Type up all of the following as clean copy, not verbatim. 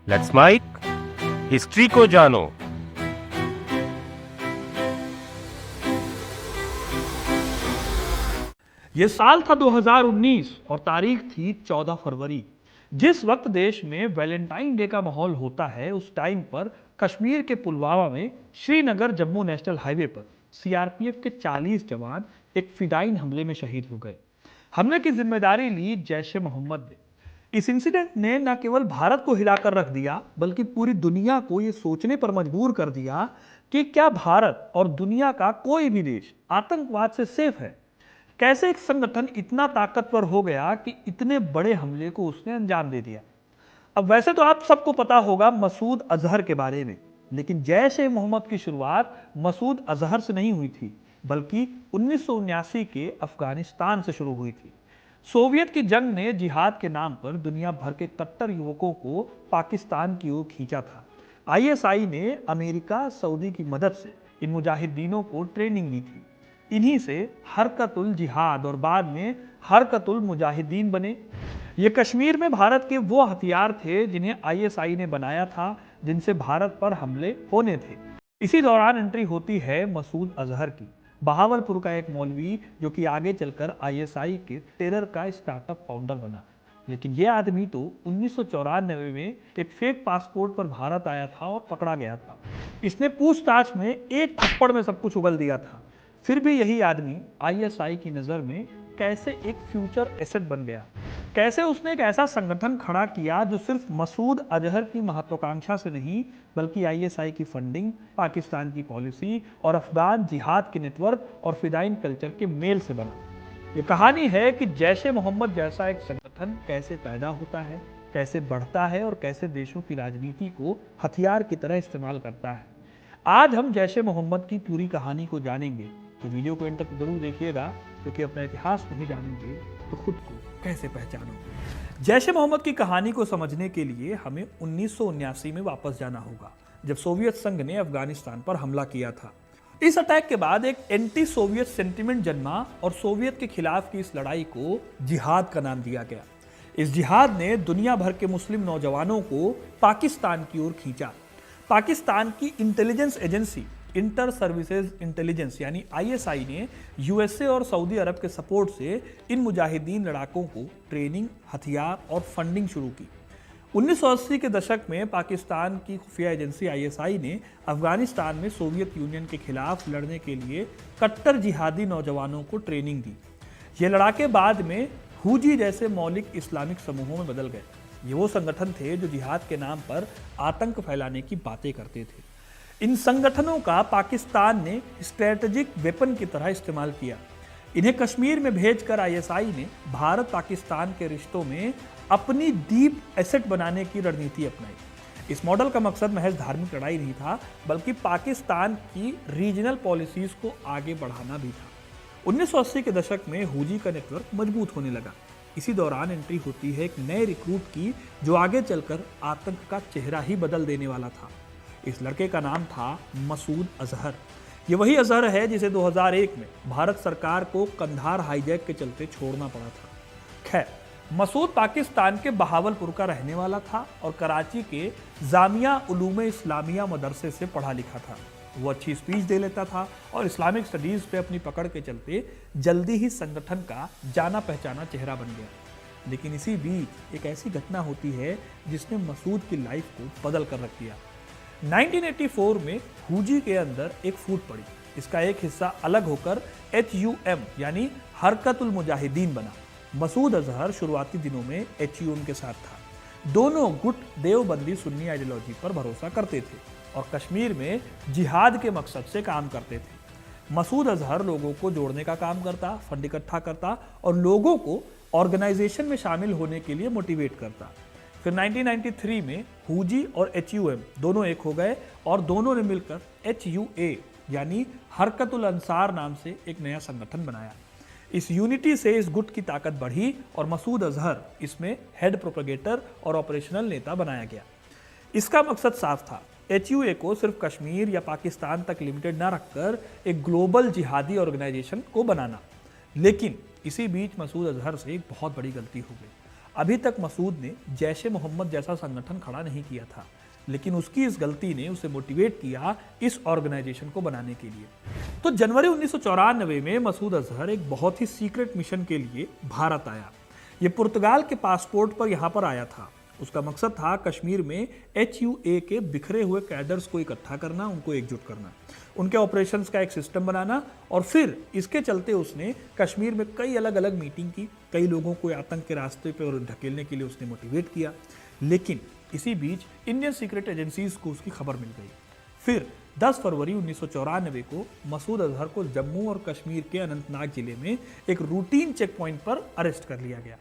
Let's mic history को जानो। ये साल था 2019 और तारीख थी 14 फरवरी। जिस वक्त देश में वैलेंटाइन डे का माहौल होता है, उस टाइम पर कश्मीर के पुलवामा में श्रीनगर जम्मू नेशनल हाईवे पर सीआरपीएफ के 40 जवान एक फिदाइन हमले में शहीद हो गए। हमले की जिम्मेदारी ली जैश ए मोहम्मद ने। इस इंसिडेंट ने न केवल भारत को हिलाकर रख दिया, बल्कि पूरी दुनिया को यह सोचने पर मजबूर कर दिया कि क्या भारत और दुनिया का कोई भी देश आतंकवाद से सेफ है। कैसे एक संगठन इतना ताकतवर हो गया कि इतने बड़े हमले को उसने अंजाम दे दिया। अब वैसे तो आप सबको पता होगा मसूद अजहर के बारे में, लेकिन जैश ए मोहम्मद की शुरुआत मसूद अजहर से नहीं हुई थी, बल्कि 1979 के अफगानिस्तान से शुरू हुई थी। सोवियत की जंग ने जिहाद के नाम पर दुनिया भर के कट्टर युवकों को पाकिस्तान की ओर खींचा था। आईएसआई ने अमेरिका, सऊदी की मदद से इन मुजाहिदीनों को ट्रेनिंग दी थी। इन्हीं से हरकतुल जिहाद और बाद में हरकतुल मुजाहिदीन बने। ये कश्मीर में भारत के वो हथियार थे जिन्हें आईएसआई ने बनाया था, जिनसे भारत पर हमले होने थे। इसी दौरान एंट्री होती है मसूद अजहर की, बहावलपुर का एक मौलवी जो कि आगे चलकर आईएसआई के टेरर का स्टार्टअप फाउंडर बना। लेकिन ये आदमी तो 1994 में एक फेक पासपोर्ट पर भारत आया था और पकड़ा गया था। इसने पूछताछ में एक थप्पड़ में सब कुछ उगल दिया था। फिर भी यही आदमी आईएसआई की नज़र में कैसे एक फ्यूचर एसेट बन गया, कैसे उसने एक ऐसा संगठन खड़ा किया जो सिर्फ मसूद अजहर की महत्वाकांक्षा से नहीं, बल्कि आईएसआई की फंडिंग, पाकिस्तान की पॉलिसी और अफगान जिहाद के नेटवर्क और फिदाइन कल्चर के मेल से बना। ये कहानी है कि जैश ए मोहम्मद जैसा एक संगठन कैसे पैदा होता है, कैसे बढ़ता है और कैसे देशों की राजनीति को हथियार की तरह इस्तेमाल करता है। आज हम जैश ए मोहम्मद की पूरी कहानी को जानेंगे, तो वीडियो को एंड तक जरूर देखिएगा, क्योंकि अपना इतिहास नहीं जानेंगे तो खुद को कैसे पहचानोगे। जैश ए मोहम्मद की कहानी को समझने के लिए हमें 1979 में वापस जाना होगा, जब सोवियत संघ ने अफगानिस्तान पर हमला किया था। इस अटैक के बाद एक एंटी सोवियत सेंटिमेंट जन्मा और सोवियत के खिलाफ की इस लड़ाई को जिहाद का नाम दिया गया। इस जिहाद ने दुनिया भर के मुस्लिम नौजवानों को पाकिस्तान की ओर खींचा। पाकिस्तान की intelligence agency inter services intelligence यानी आईएसआई ने यूएसए और सऊदी अरब के सपोर्ट से इन मुजाहिदीन लड़ाकों को ट्रेनिंग, हथियार और फंडिंग शुरू की। 1980 के दशक में पाकिस्तान की खुफिया एजेंसी आईएसआई ने अफगानिस्तान में सोवियत यूनियन के खिलाफ लड़ने के लिए कट्टर जिहादी नौजवानों को ट्रेनिंग दी। ये लड़ाके बाद में हुजी जैसे मौलिक इस्लामिक समूहों में बदल गए। ये वो संगठन थे जो जिहाद के नाम पर आतंक फैलाने की बातें करते थे। इन संगठनों का पाकिस्तान ने स्ट्रेटेजिक वेपन की तरह इस्तेमाल किया। इन्हें कश्मीर में भेजकर आईएसआई ने भारत पाकिस्तान के रिश्तों में अपनी डीप एसेट बनाने की रणनीति अपनाई। इस मॉडल का मकसद महज धार्मिक लड़ाई नहीं था, बल्कि पाकिस्तान की रीजनल पॉलिसीज को आगे बढ़ाना भी था। 1980 के दशक में हुजी का नेटवर्क मजबूत होने लगा। इसी दौरान एंट्री होती है एक नए रिक्रूट की, जो आगे चलकर आतंक का चेहरा ही बदल देने वाला था। इस लड़के का नाम था मसूद अजहर। ये वही अजहर है जिसे 2001 में भारत सरकार को कंधार हाईजैक के चलते छोड़ना पड़ा था। खैर, मसूद पाकिस्तान के बहावलपुर का रहने वाला था और कराची के जामिया उलूम इस्लामिया मदरसे से पढ़ा लिखा था। वो अच्छी स्पीच दे लेता था और इस्लामिक स्टडीज पे अपनी पकड़ के चलते जल्दी ही संगठन का जाना पहचाना चेहरा बन गया। लेकिन इसी बीच एक ऐसी घटना होती है जिसने मसूद की लाइफ को बदल कर रख दिया। 1984 में हुजी के अंदर एक फूट पड़ी। इसका एक हिस्सा अलग होकर HUM यानी हरकतुल मुजाहिदीन बना। मसूद अजहर शुरुआती दिनों में HUM के साथ था। दोनों गुट देवबंदी सुन्नी आइडियोलॉजी पर भरोसा करते थे और कश्मीर में जिहाद के मकसद से काम करते थे। मसूद अजहर लोगों को जोड़ने का काम करता, फंड इकट्ठा करता और लोगों को ऑर्गेनाइजेशन में शामिल होने के लिए मोटिवेट करता। फिर 1993 में हुजी और HUM दोनों एक हो गए और दोनों ने मिलकर HUA यानी हरकतुल अंसार नाम से एक नया संगठन बनाया। इस यूनिटी से इस गुट की ताकत बढ़ी और मसूद अजहर इसमें हेड प्रोपेगेटर और ऑपरेशनल नेता बनाया गया। इसका मकसद साफ था, HUA को सिर्फ कश्मीर या पाकिस्तान तक लिमिटेड ना रखकर एक ग्लोबल जिहादी ऑर्गेनाइजेशन को बनाना। लेकिन इसी बीच मसूद अजहर से एक बहुत बड़ी गलती हो गई। अभी तक मसूद ने जैश ए मोहम्मद जैसा संगठन खड़ा नहीं किया था, लेकिन उसकी इस गलती ने उसे मोटिवेट किया इस ऑर्गेनाइजेशन को बनाने के लिए। तो जनवरी 1994 में मसूद अजहर एक बहुत ही सीक्रेट मिशन के लिए भारत आया। ये पुर्तगाल के पासपोर्ट पर यहाँ पर आया था। उसका मकसद था कश्मीर में HUA के बिखरे हुए कैडर्स को इकट्ठा करना, उनको एकजुट करना, उनके ऑपरेशंस का एक सिस्टम बनाना, और फिर इसके चलते उसने कश्मीर में कई अलग अलग मीटिंग की, कई लोगों को आतंक के रास्ते पर ढकेलने के लिए उसने मोटिवेट किया। लेकिन इसी बीच इंडियन सीक्रेट एजेंसीज को उसकी खबर मिल गई। फिर 10 फरवरी 1994 को मसूद अजहर को जम्मू और कश्मीर के अनंतनाग जिले में एक रूटीन चेक पॉइंट पर अरेस्ट कर लिया गया।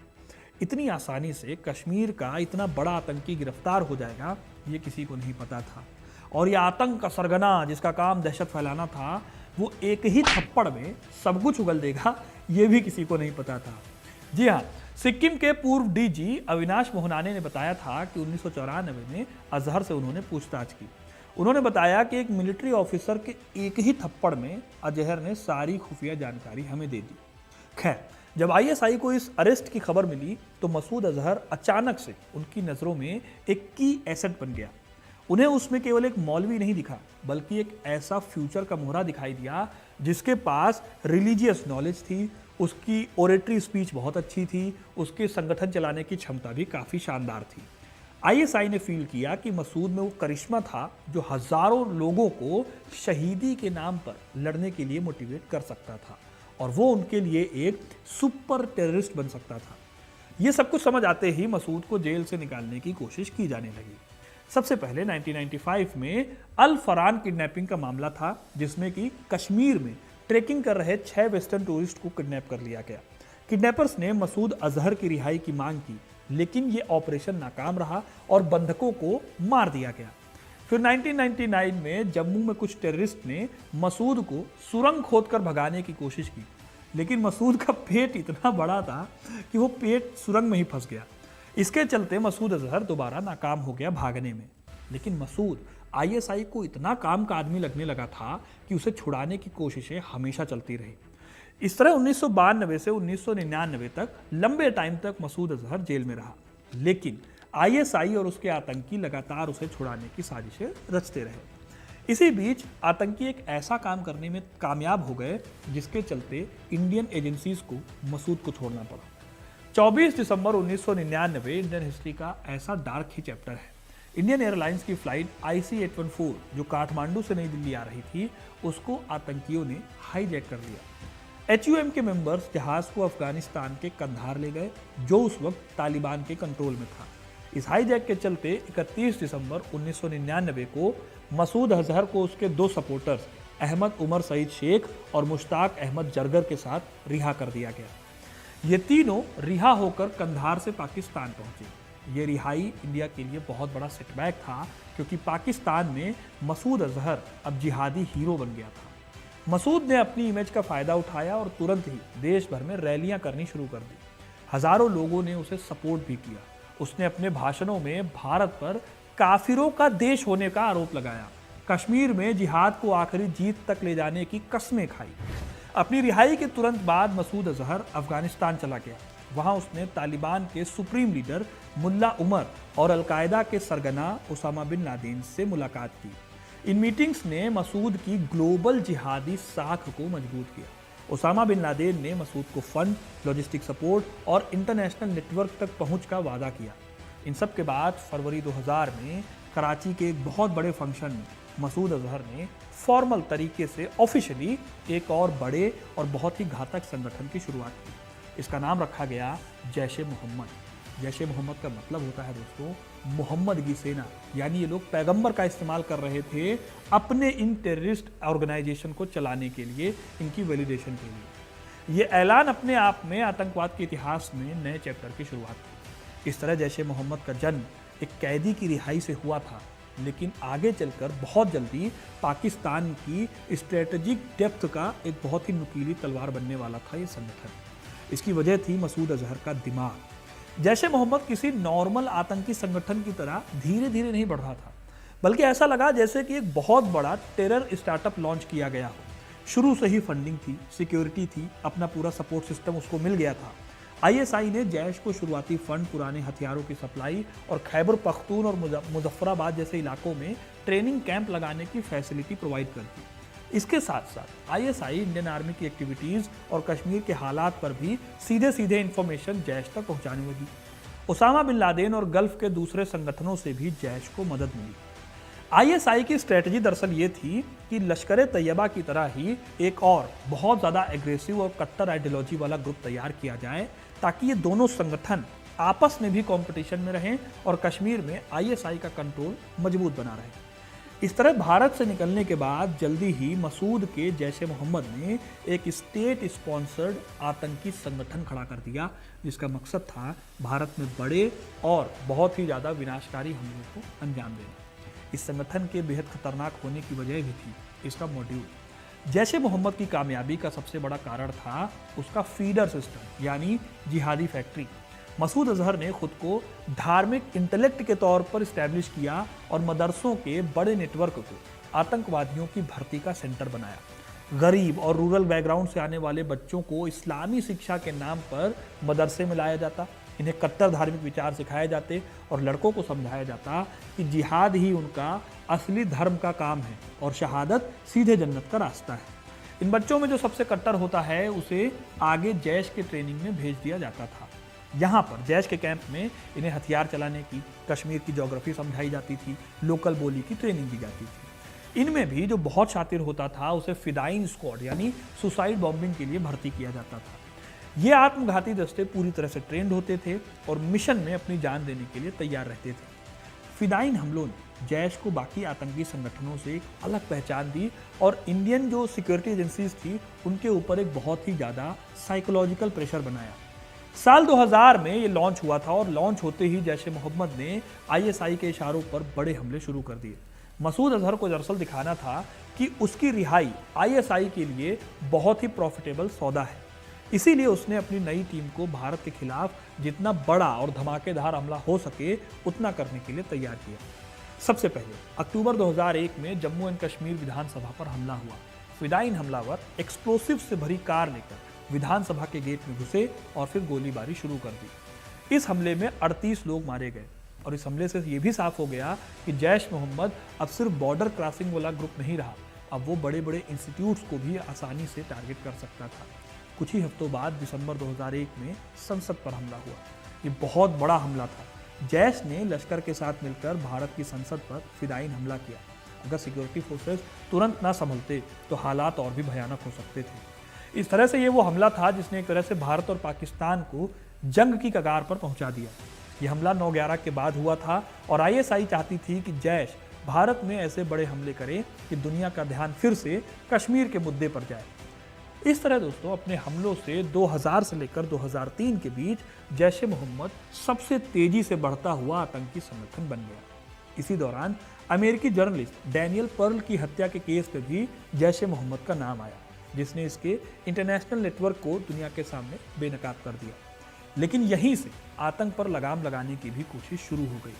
इतनी आसानी से कश्मीर का इतना बड़ा आतंकी गिरफ्तार हो जाएगा ये किसी को नहीं पता था। और यह आतंक का सरगना जिसका काम दहशत फैलाना था, वो एक ही थप्पड़ में सब कुछ उगल देगा ये भी किसी को नहीं पता था। जी हाँ, सिक्किम के पूर्व DG अविनाश मोहनाने ने बताया था कि 1994 में अजहर से उन्होंने पूछताछ की। उन्होंने बताया कि एक मिलिट्री ऑफिसर के एक ही थप्पड़ में अजहर ने सारी खुफिया जानकारी हमें दे दी। खैर, जब ISI को इस अरेस्ट की खबर मिली तो मसूद अजहर अचानक से उनकी नज़रों में एक की एसेट बन गया। उन्हें उसमें केवल एक मौलवी नहीं दिखा, बल्कि एक ऐसा फ्यूचर का मोहरा दिखाई दिया जिसके पास रिलीजियस नॉलेज थी, उसकी ओरेटरी स्पीच बहुत अच्छी थी, उसके संगठन चलाने की क्षमता भी काफ़ी शानदार थी। ISI ने फील किया कि मसूद में वो करिश्मा था जो हज़ारों लोगों को शहीदी के नाम पर लड़ने के लिए मोटिवेट कर सकता था, और वो उनके लिए एक सुपर टेररिस्ट बन सकता था। ये सब कुछ समझ आते ही मसूद को जेल से निकालने की कोशिश की जाने लगी। सबसे पहले 1995 में अल फरान किडनैपिंग का मामला था, जिसमें कि कश्मीर में ट्रेकिंग कर रहे 6 वेस्टर्न टूरिस्ट को किडनैप कर लिया गया। किडनैपर्स ने मसूद अजहर की रिहाई की मांग की, लेकिन ये ऑपरेशन नाकाम रहा और बंधकों को मार दिया गया। फिर 1999 में जम्मू में कुछ टेररिस्ट ने मसूद को सुरंग खोदकर भगाने की कोशिश की, लेकिन मसूद का पेट इतना बड़ा था कि वो पेट सुरंग में ही फंस गया। इसके चलते मसूद अजहर दोबारा नाकाम हो गया भागने में। लेकिन मसूद ISI को इतना काम का आदमी लगने लगा था कि उसे छुड़ाने की कोशिशें हमेशा चलती रही। इस तरह 1992 से 1999 तक लंबे टाइम तक मसूद अजहर जेल में रहा, लेकिन ISI और उसके आतंकी लगातार उसे छुड़ाने की साजिशें रचते रहे। इसी बीच आतंकी एक ऐसा काम करने में कामयाब हो गए जिसके चलते इंडियन एजेंसीज को मसूद को छोड़ना पड़ा। 24 दिसंबर 1999 इंडियन हिस्ट्री का ऐसा डार्क ही चैप्टर है। इंडियन एयरलाइंस की फ्लाइट IC-814 जो काठमांडू से नई दिल्ली आ रही थी, उसको आतंकियों ने हाईजैक कर लिया। HUM के मेंबर्स जहाज को अफगानिस्तान के कंधार ले गए, जो उस वक्त तालिबान के कंट्रोल में था। इस हाईजैक के चलते 31 दिसंबर 1999 को मसूद अजहर को उसके 2 सपोर्टर्स अहमद उमर सईद शेख और मुश्ताक अहमद जरगर के साथ रिहा कर दिया गया। ये तीनों रिहा होकर कंधार से पाकिस्तान पहुंचे। ये रिहाई इंडिया के लिए बहुत बड़ा सेटबैक था, क्योंकि पाकिस्तान में मसूद अजहर अब जिहादी हीरो बन गया था। मसूद ने अपनी इमेज का फायदा उठाया और तुरंत ही देश भर में रैलियां करनी शुरू कर दी। हजारों लोगों ने उसे सपोर्ट भी किया। उसने अपने भाषणों में भारत पर काफिरों का देश होने का आरोप लगाया, कश्मीर में जिहाद को आखिरी जीत तक ले जाने की कस्में खाई। अपनी रिहाई के तुरंत बाद मसूद अजहर अफगानिस्तान चला गया। वहां उसने तालिबान के सुप्रीम लीडर मुल्ला उमर और अलकायदा के सरगना उसामा बिन लादेन से मुलाकात की। इन मीटिंग्स ने मसूद की ग्लोबल जिहादी साख को मजबूत किया। उसामा बिन लादेन ने मसूद को फंड, लॉजिस्टिक सपोर्ट और इंटरनेशनल नेटवर्क तक पहुंच का वादा किया। इन सब के बाद फरवरी 2000 में कराची के एक बहुत बड़े फंक्शन में मसूद अजहर ने फॉर्मल तरीके से ऑफिशियली एक और बड़े और बहुत ही घातक संगठन की शुरुआत की। इसका नाम रखा गया जैश ए मोहम्मद। जैश ए मोहम्मद का मतलब होता है दोस्तों मोहम्मद की सेना, यानी ये लोग पैगंबर का इस्तेमाल कर रहे थे अपने इन टेररिस्ट ऑर्गेनाइजेशन को चलाने के लिए, इनकी वैलिडेशन के लिए। ये ऐलान अपने आप में आतंकवाद के इतिहास में नए चैप्टर की शुरुआत थी। इस तरह जैश ए मोहम्मद का जन्म एक कैदी की रिहाई से हुआ था, लेकिन आगे चलकर बहुत जल्दी पाकिस्तान की स्ट्रेटेजिक डेप्थ का एक बहुत ही नुकीली तलवार बनने वाला था ये संगठन। इसकी वजह थी मसूद अजहर का दिमाग। जैश ए मोहम्मद किसी नॉर्मल आतंकी संगठन की तरह धीरे धीरे नहीं बढ़ रहा था, बल्कि ऐसा लगा जैसे कि एक बहुत बड़ा टेरर स्टार्टअप लॉन्च किया गया हो। शुरू से ही फंडिंग थी, सिक्योरिटी थी, अपना पूरा सपोर्ट सिस्टम उसको मिल गया था। आईएसआई ने जैश को शुरुआती फंड, पुराने हथियारों की सप्लाई और खैबर पख्तून और मुजफ्फराबाद जैसे इलाकों में ट्रेनिंग कैंप लगाने की फैसिलिटी प्रोवाइड कर दी। इसके साथ साथ आईएसआई इंडियन आर्मी की एक्टिविटीज और कश्मीर के हालात पर भी सीधे सीधे इंफॉर्मेशन जैश तक पहुंचाने लगी। उसामा बिन लादेन और गल्फ के दूसरे संगठनों से भी जैश को मदद मिली। आईएसआई की स्ट्रेटजी दरअसल ये थी कि लश्कर तैयबा की तरह ही एक और बहुत ज़्यादा एग्रेसिव और कट्टर आइडियोलॉजी वाला ग्रुप तैयार किया जाए, ताकि ये दोनों संगठन आपस में भी कंपटीशन में रहें और कश्मीर में आईएसआई का कंट्रोल मजबूत बना रहे। इस तरह भारत से निकलने के बाद जल्दी ही मसूद के जैश ए मोहम्मद ने एक स्टेट स्पॉन्सर्ड आतंकी संगठन खड़ा कर दिया, जिसका मकसद था भारत में बड़े और बहुत ही ज़्यादा विनाशकारी हमलों को अंजाम देना। इस संगठन के बेहद खतरनाक होने की वजह भी थी इसका मॉड्यूल। जैश ए मोहम्मद की कामयाबी का सबसे बड़ा कारण था उसका फीडर सिस्टम, यानी जिहादी फैक्ट्री। मसूद अजहर ने खुद को धार्मिक इंटेलेक्ट के तौर पर इस्टेब्लिश किया और मदरसों के बड़े नेटवर्क को आतंकवादियों की भर्ती का सेंटर बनाया। गरीब और रूरल बैकग्राउंड से आने वाले बच्चों को इस्लामी शिक्षा के नाम पर मदरसे में लाया जाता, इन्हें कट्टर धार्मिक विचार सिखाए जाते और लड़कों को समझाया जाता कि जिहाद ही उनका असली धर्म का काम है और शहादत सीधे जन्नत का रास्ता है। इन बच्चों में जो सबसे कट्टर होता है उसे आगे जैश के ट्रेनिंग में भेज दिया जाता था। यहाँ पर जैश के कैंप में इन्हें हथियार चलाने की, कश्मीर की ज्योग्राफी समझाई जाती थी, लोकल बोली की ट्रेनिंग दी जाती थी। इनमें भी जो बहुत शातिर होता था उसे फिदाइन स्क्वाड यानी सुसाइड बॉम्बिंग के लिए भर्ती किया जाता था। ये आत्मघाती दस्ते पूरी तरह से ट्रेंड होते थे और मिशन में अपनी जान देने के लिए तैयार रहते थे। फिदाइन हमलों ने जैश को बाकी आतंकी संगठनों से एक अलग पहचान दी और इंडियन जो सिक्योरिटी एजेंसीज थी उनके ऊपर एक बहुत ही ज़्यादा साइकोलॉजिकल प्रेशर बनाया। साल 2000 में ये लॉन्च हुआ था और लॉन्च होते ही जैश ए मोहम्मद ने आईएसआई के इशारों पर बड़े हमले शुरू कर दिए। मसूद अजहर को दरअसल दिखाना था कि उसकी रिहाई आईएसआई के लिए बहुत ही प्रॉफिटेबल सौदा है। इसीलिए उसने अपनी नई टीम को भारत के खिलाफ जितना बड़ा और धमाकेदार हमला हो सके उतना करने के लिए तैयार किया। सबसे पहले अक्टूबर 2001 में जम्मू एंड कश्मीर विधानसभा पर हमला हुआ। फिदाइन हमलावर एक्सप्लोसिव से भरी कार लेकर विधानसभा के गेट में घुसे और फिर गोलीबारी शुरू कर दी। इस हमले में 38 लोग मारे गए और इस हमले से यह भी साफ हो गया कि जैश मोहम्मद अब सिर्फ बॉर्डर क्रॉसिंग वाला ग्रुप नहीं रहा, अब वो बड़े बड़े इंस्टीट्यूट्स को भी आसानी से टारगेट कर सकता था। कुछ ही हफ्तों बाद दिसंबर 2001 में संसद पर हमला हुआ। ये बहुत बड़ा हमला था। जैश ने लश्कर के साथ मिलकर भारत की संसद पर फिदाइन हमला किया। अगर सिक्योरिटी फोर्सेस तुरंत ना संभलते तो हालात और भी भयानक हो सकते थे। इस तरह से ये वो हमला था जिसने एक तरह से भारत और पाकिस्तान को जंग की कगार पर पहुंचा दिया। ये हमला 9/11 के बाद हुआ था और आईएसआई चाहती थी कि जैश भारत में ऐसे बड़े हमले करे कि दुनिया का ध्यान फिर से कश्मीर के मुद्दे पर जाए। इस तरह दोस्तों अपने हमलों से 2000 से लेकर 2003 के बीच जैश ए मोहम्मद सबसे तेजी से बढ़ता हुआ आतंकी संगठन बन गया। इसी दौरान अमेरिकी जर्नलिस्ट डैनियल पर्ल की हत्या के केस में भी जैश ए मोहम्मद का नाम आया, जिसने इसके इंटरनेशनल नेटवर्क को दुनिया के सामने बेनकाब कर दिया। लेकिन यहीं से आतंक पर लगाम लगाने की भी कोशिश शुरू हो गई।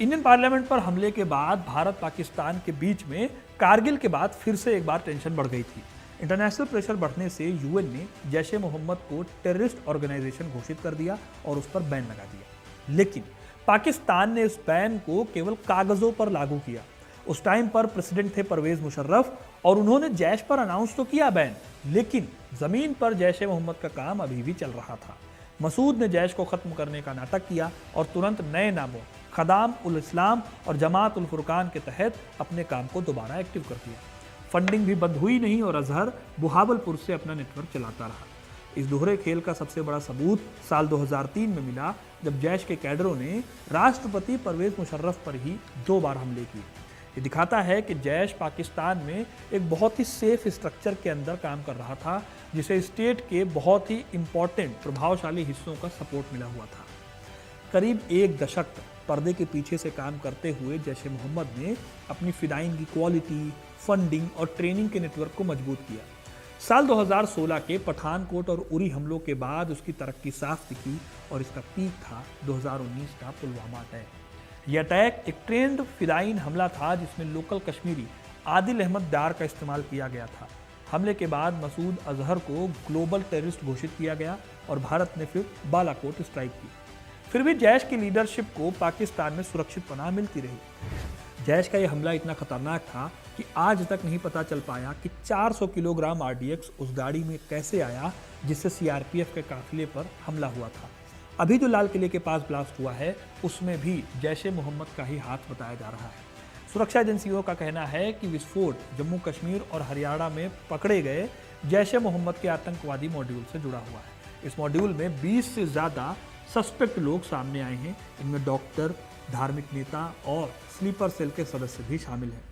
इंडियन पार्लियामेंट पर हमले के बाद भारत पाकिस्तान के बीच में कारगिल के बाद फिर से एक बार टेंशन बढ़ गई थी। इंटरनेशनल प्रेशर बढ़ने से यूएन ने जैश ए मोहम्मद को टेररिस्ट ऑर्गेनाइजेशन घोषित कर दिया और उस पर बैन लगा दिया। लेकिन पाकिस्तान ने इस बैन को केवल कागजों पर लागू किया। उस टाइम पर प्रेसिडेंट थे परवेज मुशर्रफ और उन्होंने जैश पर अनाउंस तो किया बैन, लेकिन जमीन पर जैश ए मोहम्मद का काम अभी भी चल रहा था। मसूद ने जैश को खत्म करने का नाटक किया और तुरंत नए नामों खदाम उल इस्लाम और जमात उल फुरकान के तहत अपने काम को दोबारा एक्टिव कर दिया। फंडिंग भी बंद हुई नहीं और अजहर बुहावलपुर से अपना नेटवर्क चलाता रहा। इस दोहरे खेल का सबसे बड़ा सबूत साल 2003 में मिला, जब जैश के कैडरों ने राष्ट्रपति परवेज मुशर्रफ पर ही 2 बार हमले किए। ये दिखाता है कि जैश पाकिस्तान में एक बहुत ही सेफ स्ट्रक्चर के अंदर काम कर रहा था, जिसे स्टेट के बहुत ही इंपॉर्टेंट प्रभावशाली हिस्सों का सपोर्ट मिला हुआ था। करीब 1 दशक तक पर्दे के पीछे से काम करते हुए जैश ए मोहम्मद ने अपनी फिदाइन की क्वालिटी, फंडिंग और ट्रेनिंग के नेटवर्क को मजबूत किया। साल 2016 के पठानकोट और उरी हमलों के बाद उसकी तरक्की साफ दिखी और इसका पीक था 2019 का पुलवामा अटैक। यह अटैक एक ट्रेंड फिदाइन हमला था जिसमें लोकल कश्मीरी आदिल अहमद डार का इस्तेमाल किया गया था। हमले के बाद मसूद अजहर को ग्लोबल टेररिस्ट घोषित किया गया और भारत ने फिर बालाकोट स्ट्राइक की। फिर भी जैश की लीडरशिप को पाकिस्तान में सुरक्षित पनाह मिलती रही। जैश का यह हमला इतना खतरनाक था कि आज तक नहीं पता चल पाया कि 400 किलोग्राम आरडीएक्स उस गाड़ी में कैसे आया जिससे सीआरपीएफ के काफिले पर हमला हुआ था। अभी जो लाल किले के पास ब्लास्ट हुआ है उसमें भी जैश ए मोहम्मद का ही हाथ बताया जा रहा है। सुरक्षा एजेंसियों का कहना है कि विस्फोट जम्मू कश्मीर और हरियाणा में पकड़े गए जैश ए मोहम्मद के आतंकवादी मॉड्यूल से जुड़ा हुआ है। इस मॉड्यूल में 20 से ज़्यादा सस्पेक्ट लोग सामने आए हैं। इनमें डॉक्टर, धार्मिक नेता और स्लीपर सेल के सदस्य भी शामिल हैं।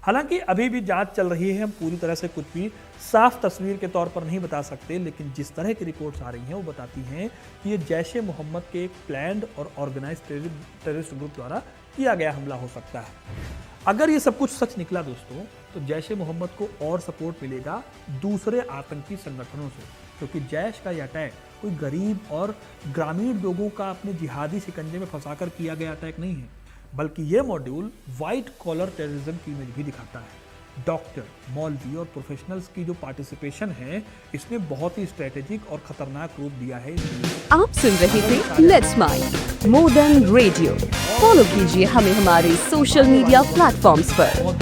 हालांकि अभी भी जांच चल रही है, हम पूरी तरह से कुछ भी साफ तस्वीर के तौर पर नहीं बता सकते, लेकिन जिस तरह की रिपोर्ट्स आ रही हैं वो बताती हैं कि ये जैश ए मोहम्मद के एक प्लान्ड और ऑर्गेनाइज टेररिस्ट ग्रुप द्वारा किया गया हमला हो सकता है। अगर ये सब कुछ सच निकला दोस्तों, तो जैश ए मोहम्मद को और सपोर्ट मिलेगा दूसरे आतंकी संगठनों से, क्योंकि जैश का यह अटैक कोई गरीब और ग्रामीण लोगों का अपने जिहादी शिकंजे में फंसाकर किया गया अटैक नहीं है, बल्कि ये मॉड्यूल वाइट कॉलर टेररिज्म की इमेज भी दिखाता है। डॉक्टर, मौलवी और प्रोफेशनल्स की जो पार्टिसिपेशन है, इसने बहुत ही स्ट्रेटेजिक और खतरनाक रूप दिया है। आप सुन रहे थे let's mic more than radio. Follow कीजिए हमें हमारे सोशल मीडिया प्लेटफॉर्म्स पर।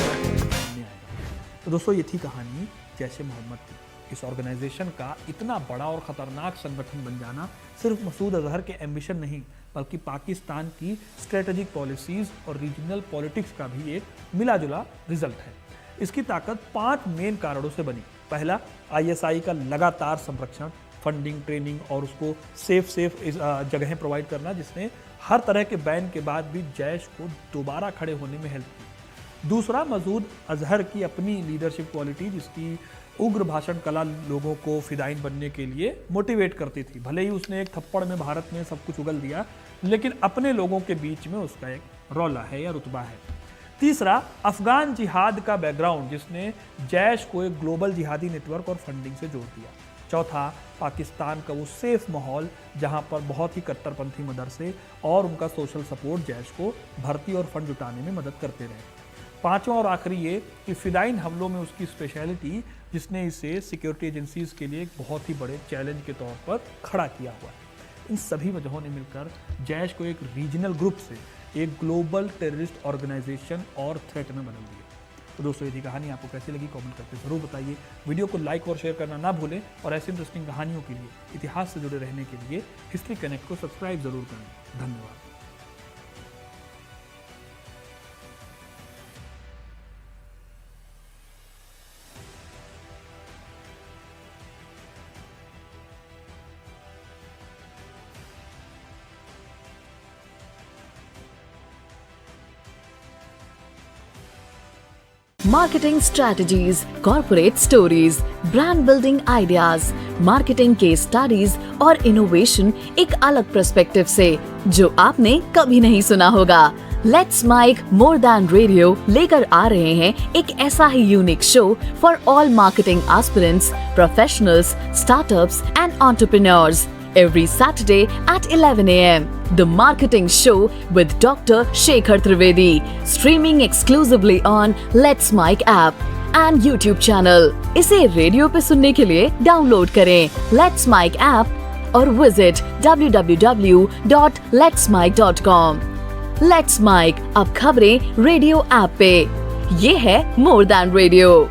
तो दोस्तों, ये थी कहानी जैश ए मोहम्मद की। इस ऑर्गेनाइजेशन का इतना बड़ा और खतरनाक संगठन बन जाना सिर्फ मसूद अजहर के एम्बिशन नहीं, बल्कि पाकिस्तान की स्ट्रेटेजिक पॉलिसीज और रीजनल पॉलिटिक्स का भी एक मिला-जुला रिजल्ट है। इसकी ताकत 5 मेन कारणों से बनी। पहला, आईएसआई का लगातार संरक्षण, फंडिंग, ट्रेनिंग और उसको सेफ जगहें प्रोवाइड करना, जिसने हर तरह के बैन के बाद भी जैश को दोबारा खड़े होने में हेल्प की। दूसरा, मसूद अजहर की अपनी लीडरशिप क्वालिटी, जिसकी उग्र भाषण कला लोगों को फिदाइन बनने के लिए मोटिवेट करती थी। भले ही उसने एक थप्पड़ में भारत में सब कुछ उगल दिया, लेकिन अपने लोगों के बीच में उसका एक रौला है या रुतबा है। तीसरा, अफगान जिहाद का बैकग्राउंड, जिसने जैश को एक ग्लोबल जिहादी नेटवर्क और फंडिंग से जोड़ दिया। चौथा, पाकिस्तान का वो सेफ माहौल जहां पर बहुत ही कट्टरपंथी मदरसे और उनका सोशल सपोर्ट जैश को भर्ती और फंड जुटाने में मदद करते रहे। पांचवा और आखिरी ये कि फिदाइन हमलों में उसकी स्पेशलिटी, जिसने इसे सिक्योरिटी एजेंसीज के लिए एक बहुत ही बड़े चैलेंज के तौर पर खड़ा किया हुआ है। इन सभी वजहों ने मिलकर जैश को एक रीजनल ग्रुप से एक ग्लोबल टेररिस्ट ऑर्गेनाइजेशन और थ्रेट में बदल दिया। तो दोस्तों, ये कहानी आपको कैसी लगी कमेंट करके ज़रूर बताइए। वीडियो को लाइक और शेयर करना ना भूलें और ऐसी इंटरेस्टिंग कहानियों के लिए, इतिहास से जुड़े रहने के लिए हिस्ट्री कनेक्ट को सब्सक्राइब जरूर करें। धन्यवाद। Marketing strategies, corporate stories, brand building ideas, marketing case studies और इनोवेशन एक अलग पर्सपेक्टिव से, जो आपने कभी नहीं सुना होगा। Let's mic more than radio लेकर आ रहे हैं एक ऐसा ही unique show for all marketing aspirants, professionals, startups and entrepreneurs every Saturday at 11 a.m. The Marketing Show with Dr. Shekhar Trivedi, streaming exclusively on Let's Mic app and YouTube channel. इसे radio पे सुनने के लिए download करें Let's Mic app और visit www.letsmic.com। Let's Mic, अब खबरें radio app पे। ये है मोर देन रेडियो।